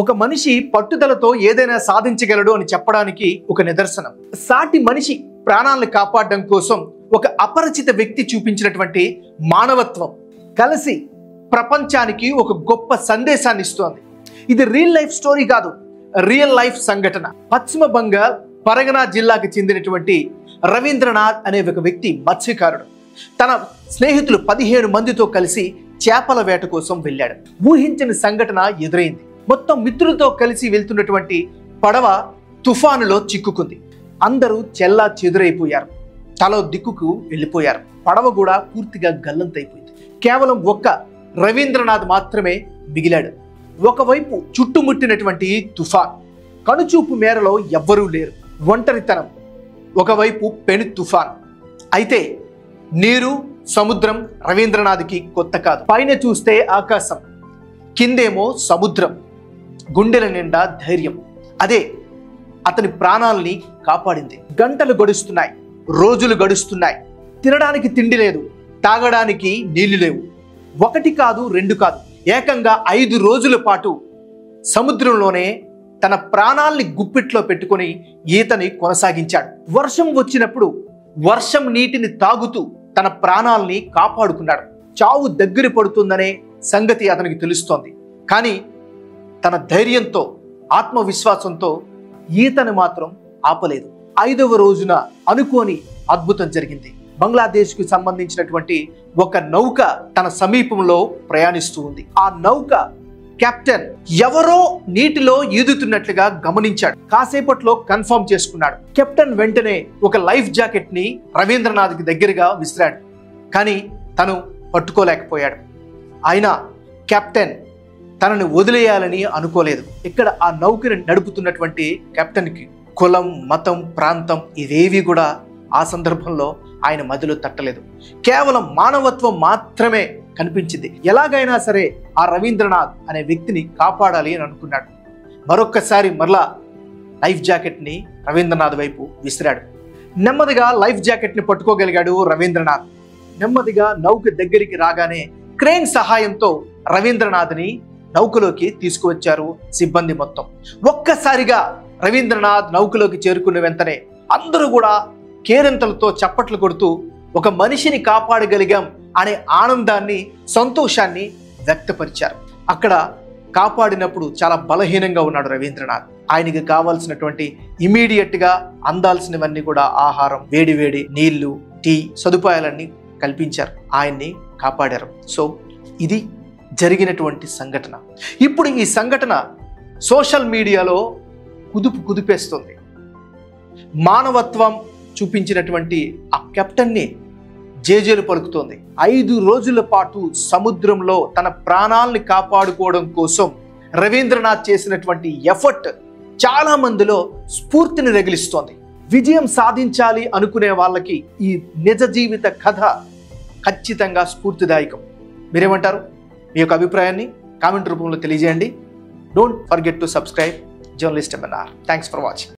ఒక మనిషి పట్టుదలతో ఏదైనా సాధించగలడు అని చెప్పడానికి ఒక నిదర్శనం. సాటి మనిషి ప్రాణాలను కాపాడడం కోసం ఒక అపరిచిత వ్యక్తి చూపించినటువంటి మానవత్వం కలిసి ప్రపంచానికి ఒక గొప్ప సందేశాన్ని ఇస్తోంది. ఇది రియల్ లైఫ్ స్టోరీ కాదు, రియల్ లైఫ్ సంఘటన. పశ్చిమ బంగాల్ పరగనా జిల్లాకు చెందినటువంటి రవీంద్రనాథ్ అనే ఒక వ్యక్తి మత్స్యకారుడు. తన స్నేహితులు 15 మందితో కలిసి చేపల వేట కోసం వెళ్ళాడు. ఊహించని సంఘటన ఎదురైంది. మొత్తం మిత్రులతో కలిసి వెళ్తున్నటువంటి పడవ తుఫానులో చిక్కుకుంది. అందరూ చెల్లా చెదురైపోయారు, తలో దిక్కుకు వెళ్ళిపోయారు. పడవ కూడా పూర్తిగా గల్లంతైపోయింది. కేవలం ఒక్క రవీంద్రనాథ్ మాత్రమే మిగిలాడు. ఒకవైపు చుట్టుముట్టినటువంటి తుఫాన్, కనుచూపు మేరలో ఎవ్వరూ లేరు, ఒంటరితనం. ఒకవైపు పెను తుఫాన్. అయితే నీరు, సముద్రం రవీంద్రనాథ్కి కొత్త కాదు. పైన చూస్తే ఆకాశం, కిందేమో సముద్రం. గుండెల నిండా ధైర్యం. అదే అతని ప్రాణాలని కాపాడింది. గంటలు గడుస్తున్నాయి, రోజులు గడుస్తున్నాయి. తినడానికి తిండి లేదు, తాగడానికి నీళ్లు లేవు. 1 కాదు 2 కాదు, ఏకంగా 5 రోజుల పాటు సముద్రంలోనే తన ప్రాణాల్ని గుప్పిట్లో పెట్టుకొని ఈతని కొనసాగించాడు. వర్షం వచ్చినప్పుడు వర్షం నీటిని తాగుతూ తన ప్రాణాల్ని కాపాడుకున్నాడు. చావు దగ్గర పడుతుందనే సంగతి అతనికి తెలుస్తోంది. కానీ తన ధైర్యంతో, ఆత్మవిశ్వాసంతో ఈతని మాత్రం ఆపలేదు. 5వ రోజున అనుకోని అద్భుతం జరిగింది. బంగ్లాదేశ్కు సంబంధించినటువంటి ఒక నౌక తన సమీపంలో ప్రయాణిస్తూ ఉంది. ఆ నౌక కెప్టెన్ ఎవరో నీటిలో ఈదుతున్నట్లుగా గమనించాడు. కాసేపట్లో కన్ఫర్మ్ చేసుకున్నాడు. కెప్టెన్ వెంటనే ఒక లైఫ్ జాకెట్ ని రవీంద్రనాథ్కి దగ్గరగా విసిరాడు. కానీ తను పట్టుకోలేకపోయాడు. అయినా కెప్టెన్ తనని వదిలేయాలని అనుకోలేదు. ఇక్కడ ఆ నౌకని నడుపుతున్నటువంటి కెప్టెన్కి కులం, మతం, ప్రాంతం ఇవేవి కూడా ఆ సందర్భంలో ఆయన మదిలో తట్టలేదు. కేవలం మానవత్వం మాత్రమే కనిపించింది. ఎలాగైనా సరే ఆ రవీంద్రనాథ్ అనే వ్యక్తిని కాపాడాలి అని అనుకున్నాడు. మరొక్కసారి మరలా లైఫ్ జాకెట్ని రవీంద్రనాథ్ వైపు విసిరాడు. నెమ్మదిగా లైఫ్ జాకెట్ని పట్టుకోగలిగాడు రవీంద్రనాథ్. నెమ్మదిగా నౌక దగ్గరికి రాగానే క్రేన్ సహాయంతో రవీంద్రనాథ్ని నౌకలోకి తీసుకువచ్చారు సిబ్బంది మొత్తం. ఒక్కసారిగా రవీంద్రనాథ్ నౌకలోకి చేరుకున్న వెంటనే అందరూ కూడా కేరింతలతో చప్పట్లు కొడుతూ ఒక మనిషిని కాపాడగలిగాం అనే ఆనందాన్ని, సంతోషాన్ని వ్యక్తపరిచారు. అక్కడ కాపాడినప్పుడు చాలా బలహీనంగా ఉన్నాడు రవీంద్రనాథ్. ఆయనకి కావాల్సినటువంటి ఇమీడియట్గా అందాల్సినవన్నీ కూడా ఆహారం, వేడివేడి నీళ్లు, టీ సదుపాయాలన్నీ కల్పించారు. ఆయన్ని కాపాడారు. సో ఇది జరిగినటువంటి సంఘటన. ఇప్పుడు ఈ సంఘటన సోషల్ మీడియాలో కుదిపేస్తుంది. మానవత్వం చూపించినటువంటి ఆ కెప్టెన్ని జేజేలు పలుకుతోంది. 5 రోజుల పాటు సముద్రంలో తన ప్రాణాలని కాపాడుకోవడం కోసం రవీంద్రనాథ్ చేసినటువంటి ఎఫర్ట్ చాలా మందిలో స్ఫూర్తిని రగిలిస్తోంది. విజయం సాధించాలి అనుకునే వాళ్ళకి ఈ నిజ జీవిత కథ ఖచ్చితంగా స్ఫూర్తిదాయకం. మీరేమంటారు? మీ యొక్క అభిప్రాయాన్ని కామెంట్ రూపంలో తెలియజేయండి. Don't forget to subscribe journalist MNR. Thanks for watching.